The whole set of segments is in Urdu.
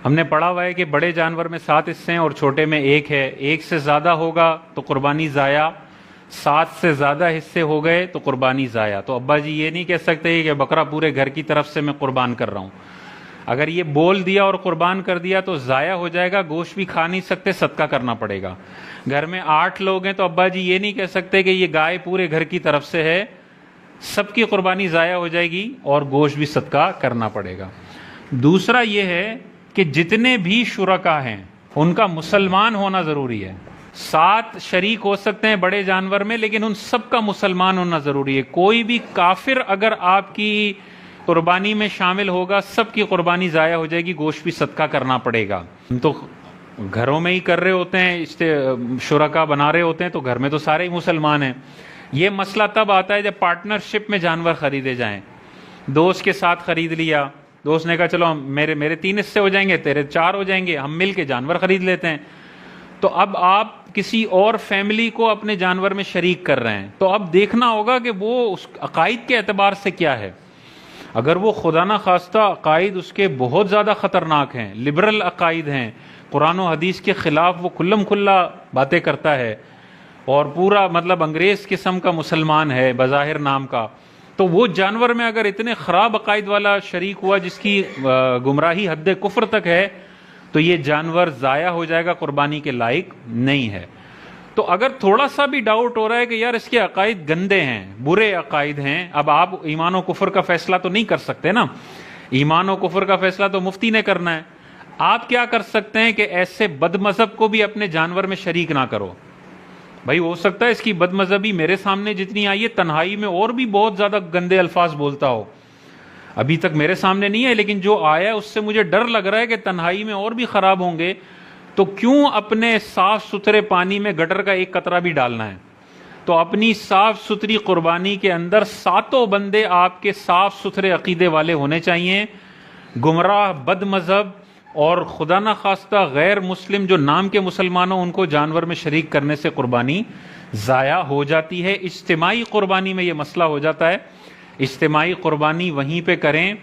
ہم نے پڑھا ہوا ہے کہ بڑے جانور میں 7 حصے ہیں اور چھوٹے میں 1 ہے. 1 سے زیادہ ہوگا تو قربانی ضائع، 7 سے زیادہ حصے ہو گئے تو قربانی ضائع. تو ابا جی یہ نہیں کہہ سکتے کہ بکرا پورے گھر کی طرف سے میں قربان کر رہا ہوں. اگر یہ بول دیا اور قربان کر دیا تو ضائع ہو جائے گا، گوشت بھی کھا نہیں سکتے، صدقہ کرنا پڑے گا. گھر میں 8 لوگ ہیں تو ابا جی یہ نہیں کہہ سکتے کہ یہ گائے پورے گھر کی طرف سے ہے، سب کی قربانی ضائع ہو جائے گی اور گوشت بھی صدقہ کرنا پڑے گا. دوسرا یہ ہے کہ جتنے بھی شرکا ہیں ان کا مسلمان ہونا ضروری ہے. 7 شریک ہو سکتے ہیں بڑے جانور میں، لیکن ان سب کا مسلمان ہونا ضروری ہے. کوئی بھی کافر اگر آپ کی قربانی میں شامل ہوگا، سب کی قربانی ضائع ہو جائے گی، گوشت بھی صدقہ کرنا پڑے گا. ہم تو گھروں میں ہی کر رہے ہوتے ہیں، شرکا بنا رہے ہوتے ہیں، تو گھر میں تو سارے ہی مسلمان ہیں. یہ مسئلہ تب آتا ہے جب پارٹنرشپ میں جانور خریدے جائیں. دوست کے ساتھ خرید لیا، دوست نے کہا چلو میرے 3 حصے ہو جائیں گے، تیرے 4 ہو جائیں گے، ہم مل کے جانور خرید لیتے ہیں. تو اب آپ کسی اور فیملی کو اپنے جانور میں شریک کر رہے ہیں، تو اب دیکھنا ہوگا کہ وہ اس عقائد کے اعتبار سے کیا ہے. اگر وہ خدا نہ خواستہ عقائد اس کے بہت زیادہ خطرناک ہیں، لبرل عقائد ہیں، قرآن و حدیث کے خلاف وہ کھلم کھلا باتیں کرتا ہے اور پورا مطلب انگریز قسم کا مسلمان ہے بظاہر نام کا، تو وہ جانور میں اگر اتنے خراب عقائد والا شریک ہوا جس کی گمراہی حد کفر تک ہے، تو یہ جانور ضائع ہو جائے گا، قربانی کے لائق نہیں ہے. تو اگر تھوڑا سا بھی ڈاؤٹ ہو رہا ہے کہ یار اس کے عقائد گندے ہیں، برے عقائد ہیں، اب آپ ایمان و کفر کا فیصلہ تو نہیں کر سکتے نا، ایمان و کفر کا فیصلہ تو مفتی نے کرنا ہے. آپ کیا کر سکتے ہیں کہ ایسے بد مذہب کو بھی اپنے جانور میں شریک نہ کرو. بھائی ہو سکتا ہے اس کی بد مذہبی میرے سامنے جتنی آئی ہے، تنہائی میں اور بھی بہت زیادہ گندے الفاظ بولتا ہو، ابھی تک میرے سامنے نہیں ہے، لیکن جو آیا اس سے مجھے ڈر لگ رہا ہے کہ تنہائی میں اور بھی خراب ہوں گے. تو کیوں اپنے صاف ستھرے پانی میں گٹر کا ایک قطرہ بھی ڈالنا ہے؟ تو اپنی صاف ستھری قربانی کے اندر 7 بندے آپ کے صاف ستھرے عقیدے والے ہونے چاہیے. گمراہ، بد مذہب اور خدا نہ خواستہ غیر مسلم جو نام کے مسلمانوں، ان کو جانور میں شریک کرنے سے قربانی ضائع ہو جاتی ہے. اجتماعی قربانی میں یہ مسئلہ ہو جاتا ہے. اجتماعی قربانی وہیں پہ کریں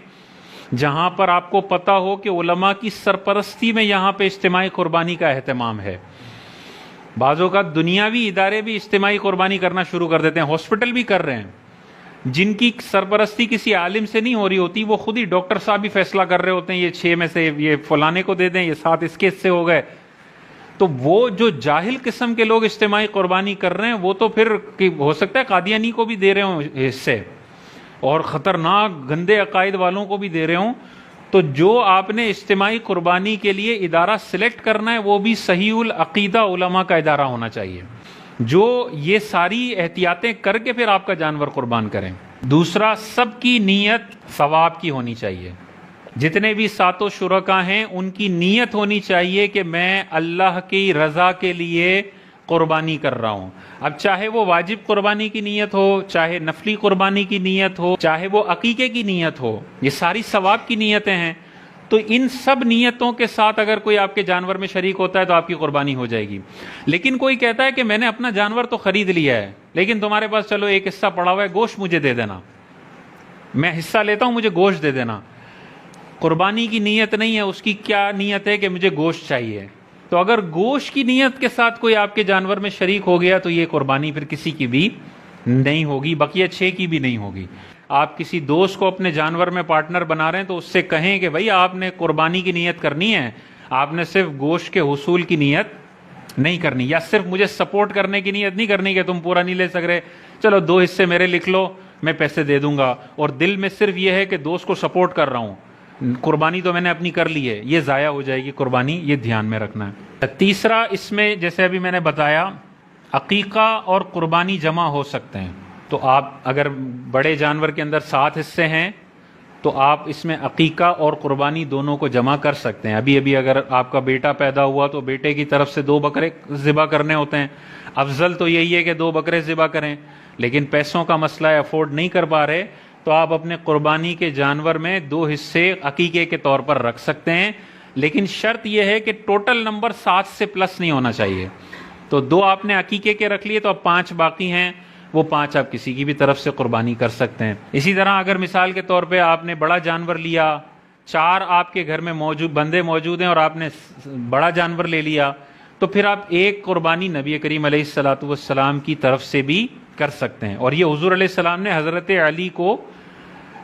جہاں پر آپ کو پتہ ہو کہ علماء کی سرپرستی میں یہاں پہ اجتماعی قربانی کا اہتمام ہے. بعض اوقات دنیاوی ادارے بھی اجتماعی قربانی کرنا شروع کر دیتے ہیں، ہاسپٹل بھی کر رہے ہیں، جن کی سرپرستی کسی عالم سے نہیں ہو رہی ہوتی، وہ خود ہی ڈاکٹر صاحب بھی فیصلہ کر رہے ہوتے ہیں یہ 6 میں سے یہ فلانے کو دے دیں، یہ 7 اس کے حصے ہو گئے. تو وہ جو جاہل قسم کے لوگ اجتماعی قربانی کر رہے ہیں، وہ تو پھر ہو سکتا ہے قادیانی کو بھی دے رہے ہوں حصے، اور خطرناک گندے عقائد والوں کو بھی دے رہے ہوں. تو جو آپ نے اجتماعی قربانی کے لیے ادارہ سلیکٹ کرنا ہے، وہ بھی صحیح العقیدہ علماء کا ادارہ ہونا چاہیے، جو یہ ساری احتیاطیں کر کے پھر آپ کا جانور قربان کریں. دوسرا، سب کی نیت ثواب کی ہونی چاہیے. جتنے بھی 7 شرکا ہیں ان کی نیت ہونی چاہیے کہ میں اللہ کی رضا کے لیے قربانی کر رہا ہوں. اب چاہے وہ واجب قربانی کی نیت ہو، چاہے نفلی قربانی کی نیت ہو، چاہے وہ عقیقے کی نیت ہو، یہ ساری ثواب کی نیتیں ہیں. تو ان سب نیتوں کے ساتھ اگر کوئی آپ کے جانور میں شریک ہوتا ہے تو آپ کی قربانی ہو جائے گی. لیکن کوئی کہتا ہے کہ میں نے اپنا جانور تو خرید لیا ہے، لیکن تمہارے پاس چلو ایک حصہ پڑا ہوا ہے، گوشت مجھے دے دینا، میں حصہ لیتا ہوں، مجھے گوشت دے دینا. قربانی کی نیت نہیں ہے، اس کی کیا نیت ہے کہ مجھے گوشت چاہیے. تو اگر گوشت کی نیت کے ساتھ کوئی آپ کے جانور میں شریک ہو گیا تو یہ قربانی پھر کسی کی بھی نہیں ہوگی، بقیہ 6 کی بھی نہیں ہوگی. آپ کسی دوست کو اپنے جانور میں پارٹنر بنا رہے ہیں تو اس سے کہیں کہ بھائی آپ نے قربانی کی نیت کرنی ہے، آپ نے صرف گوشت کے حصول کی نیت نہیں کرنی، یا صرف مجھے سپورٹ کرنے کی نیت نہیں کرنی کہ تم پورا نہیں لے سک رہے، چلو 2 حصے میرے لکھ لو، میں پیسے دے دوں گا، اور دل میں صرف یہ ہے کہ دوست کو سپورٹ کر رہا ہوں، قربانی تو میں نے اپنی کر لی ہے، یہ ضائع ہو جائے گی قربانی. یہ دھیان میں رکھنا ہے. تیسرا، اس میں جیسے ابھی میں نے بتایا عقیقہ اور قربانی جمع ہو سکتے ہیں. تو آپ اگر بڑے جانور کے اندر 7 حصے ہیں تو آپ اس میں عقیقہ اور قربانی دونوں کو جمع کر سکتے ہیں. ابھی اگر آپ کا بیٹا پیدا ہوا تو بیٹے کی طرف سے 2 بکرے ذبح کرنے ہوتے ہیں. افضل تو یہی ہے کہ 2 بکرے ذبح کریں، لیکن پیسوں کا مسئلہ ہے، افورڈ نہیں کر پا رہے، تو آپ اپنے قربانی کے جانور میں 2 حصے عقیقے کے طور پر رکھ سکتے ہیں. لیکن شرط یہ ہے کہ ٹوٹل نمبر 7 سے پلس نہیں ہونا چاہیے. تو 2 آپ نے عقیقے کے رکھ لیے تو اب 5 باقی ہیں، وہ 5 آپ کسی کی بھی طرف سے قربانی کر سکتے ہیں. اسی طرح اگر مثال کے طور پہ آپ نے بڑا جانور لیا 4 آپ کے گھر میں بندے موجود ہیں اور آپ نے بڑا جانور لے لیا، تو پھر آپ ایک قربانی نبی کریم علیہ الصلوۃ والسلام کی طرف سے بھی کر سکتے ہیں۔ اور یہ حضور علیہ السلام نے حضرت علی کو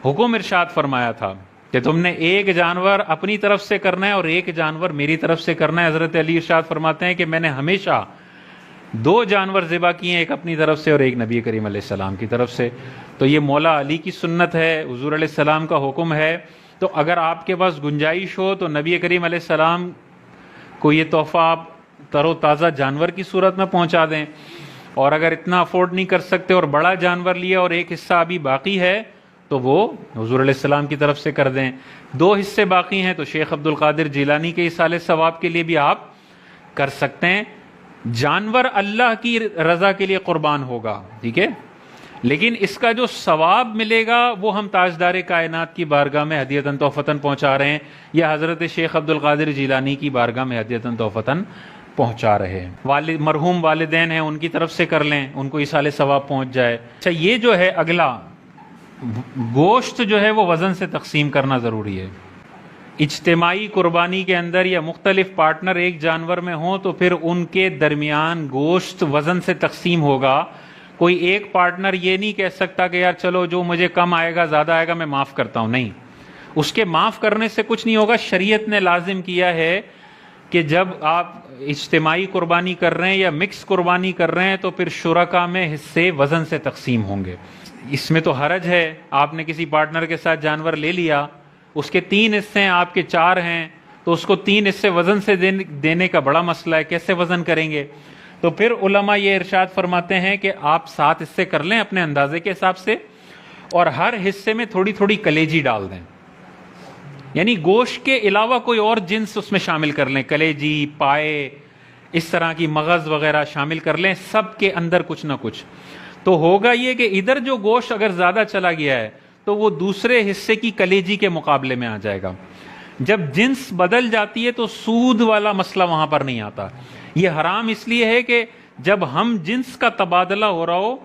حکم ارشاد فرمایا تھا کہ تم نے ایک جانور اپنی طرف سے کرنا ہے اور ایک جانور میری طرف سے کرنا ہے۔ حضرت علی ارشاد فرماتے ہیں کہ میں نے ہمیشہ 2 جانور ذبح کیے ہیں، ایک اپنی طرف سے اور ایک نبی کریم علیہ السلام کی طرف سے۔ تو یہ مولا علی کی سنت ہے، حضور علیہ السلام کا حکم ہے۔ تو اگر آپ کے پاس گنجائش ہو تو نبی کریم علیہ السلام کو یہ تحفہ آپ تر و تازہ جانور کی صورت میں پہنچا دیں، اور اگر اتنا افورڈ نہیں کر سکتے اور بڑا جانور لیا اور ایک حصہ ابھی باقی ہے تو وہ حضور علیہ السلام کی طرف سے کر دیں۔ 2 حصے باقی ہیں تو شیخ عبد القادر جیلانی کے ایصال ثواب کے لیے بھی آپ کر سکتے ہیں۔ جانور اللہ کی رضا کے لیے قربان ہوگا، ٹھیک ہے، لیکن اس کا جو ثواب ملے گا وہ ہم تاجدار کائنات کی بارگاہ میں ہدیتاً تحفتاً پہنچا رہے ہیں، یا حضرت شیخ عبد القادر جیلانی کی بارگاہ میں ہدیتاً تحفتاً پہنچا رہے ہیں۔ مرحوم والدین ہیں ان کی طرف سے کر لیں، ان کو ایصال ثواب پہنچ جائے۔ اچھا، یہ جو ہے اگلا گوشت جو ہے وہ وزن سے تقسیم کرنا ضروری ہے۔ اجتماعی قربانی کے اندر یا مختلف پارٹنر ایک جانور میں ہوں تو پھر ان کے درمیان گوشت وزن سے تقسیم ہوگا۔ کوئی ایک پارٹنر یہ نہیں کہہ سکتا کہ یار چلو جو مجھے کم آئے گا زیادہ آئے گا میں معاف کرتا ہوں، نہیں، اس کے معاف کرنے سے کچھ نہیں ہوگا۔ شریعت نے لازم کیا ہے کہ جب آپ اجتماعی قربانی کر رہے ہیں یا مکس قربانی کر رہے ہیں تو پھر شرکا میں حصے وزن سے تقسیم ہوں گے۔ اس میں تو حرج ہے، آپ نے کسی پارٹنر کے ساتھ جانور لے لیا، اس کے 3 حصے ہیں، آپ کے 4 ہیں، تو اس کو 3 حصے وزن سے دینے کا بڑا مسئلہ ہے، کیسے وزن کریں گے؟ تو پھر علماء یہ ارشاد فرماتے ہیں کہ آپ 7 حصے کر لیں اپنے اندازے کے حساب سے، اور ہر حصے میں تھوڑی تھوڑی کلیجی ڈال دیں، یعنی گوشت کے علاوہ کوئی اور جنس اس میں شامل کر لیں، کلیجی، پائے، اس طرح کی مغز وغیرہ شامل کر لیں، سب کے اندر کچھ نہ کچھ۔ تو ہوگا یہ کہ ادھر جو گوشت اگر زیادہ چلا گیا ہے تو وہ دوسرے حصے کی کلیجی کے مقابلے میں آ جائے گا۔ جب جنس بدل جاتی ہے تو سود والا مسئلہ وہاں پر نہیں آتا۔ یہ حرام اس لیے ہے کہ جب ہم جنس کا تبادلہ ہو رہا ہو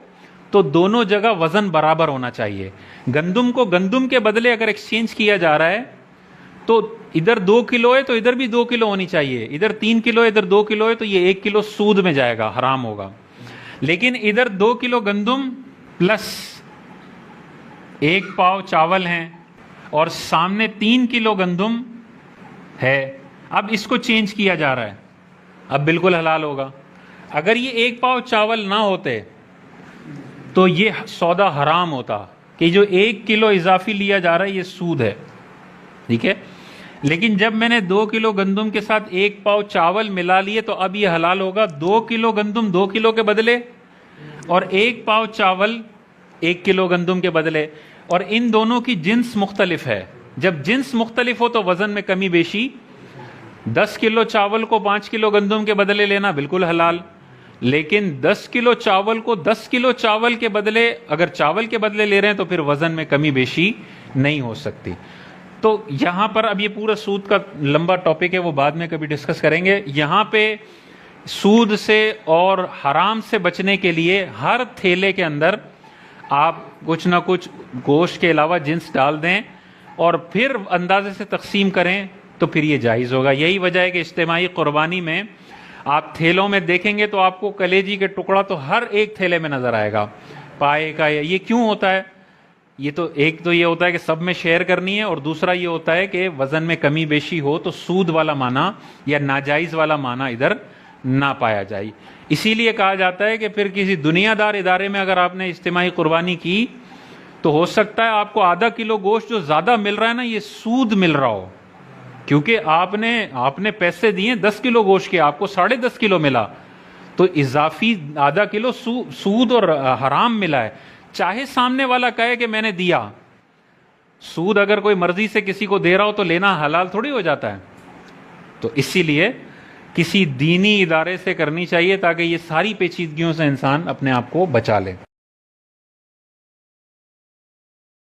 تو دونوں جگہ وزن برابر ہونا چاہیے۔ گندم کو گندم کے بدلے اگر ایکسچینج کیا جا رہا ہے تو ادھر 2 کلو ہے تو ادھر بھی 2 کلو ہونی چاہیے، ادھر 3 کلو ہے ادھر 2 کلو ہے تو یہ 1 کلو سود میں جائے گا، حرام ہوگا۔ لیکن ادھر 2 کلو گندم پلس 1 پاؤ چاول ہیں اور سامنے 3 کلو گندم ہے، اب اس کو چینج کیا جا رہا ہے، اب بالکل حلال ہوگا۔ اگر یہ 1 پاؤ چاول نہ ہوتے تو یہ سودا حرام ہوتا کہ جو 1 کلو اضافی لیا جا رہا ہے یہ سود ہے، ٹھیک ہے۔ لیکن جب میں نے 2 کلو گندم کے ساتھ 1 پاؤ چاول ملا لیے تو اب یہ حلال ہوگا۔ 2 کلو گندم 2 کلو کے بدلے اور 1 پاؤ چاول 1 کلو گندم کے بدلے، اور ان دونوں کی جنس مختلف ہے۔ جب جنس مختلف ہو تو وزن میں کمی بیشی، 10 کلو چاول کو 5 کلو گندم کے بدلے لینا بالکل حلال، لیکن 10 کلو چاول کو 10 کلو چاول کے بدلے اگر چاول کے بدلے لے رہے ہیں تو پھر وزن میں کمی بیشی نہیں ہو سکتی۔ تو یہاں پر اب یہ پورا سود کا لمبا ٹاپک ہے، وہ بعد میں کبھی ڈسکس کریں گے۔ یہاں پہ سود سے اور حرام سے بچنے کے لیے ہر تھیلے کے اندر آپ کچھ نہ کچھ گوشت کے علاوہ جنس ڈال دیں اور پھر اندازے سے تقسیم کریں تو پھر یہ جائز ہوگا۔ یہی وجہ ہے کہ اجتماعی قربانی میں آپ تھیلوں میں دیکھیں گے تو آپ کو کلیجی کے ٹکڑا تو ہر ایک تھیلے میں نظر آئے گا، پائے کا۔ یہ کیوں ہوتا ہے؟ یہ تو ایک تو یہ ہوتا ہے کہ سب میں شیئر کرنی ہے، اور دوسرا یہ ہوتا ہے کہ وزن میں کمی بیشی ہو تو سود والا معنی یا ناجائز والا معنی ادھر نہ پایا جائے۔ اسی لیے کہا جاتا ہے کہ پھر کسی دنیا دار ادارے میں اگر آپ نے اجتماعی قربانی کی تو ہو سکتا ہے آپ کو ½ کلو گوشت جو زیادہ مل رہا ہے نا یہ سود مل رہا ہو، کیونکہ آپ نے پیسے دیے 10 کلو گوشت کے، آپ کو 10.5 کلو ملا، تو اضافی ½ کلو سود اور حرام ملا ہے۔ چاہے سامنے والا کہے کہ میں نے دیا، سود اگر کوئی مرضی سے کسی کو دے رہا ہو تو لینا حلال تھوڑی ہو جاتا ہے۔ تو اسی لیے کسی دینی ادارے سے کرنی چاہیے تاکہ یہ ساری پیچیدگیوں سے انسان اپنے آپ کو بچا لے۔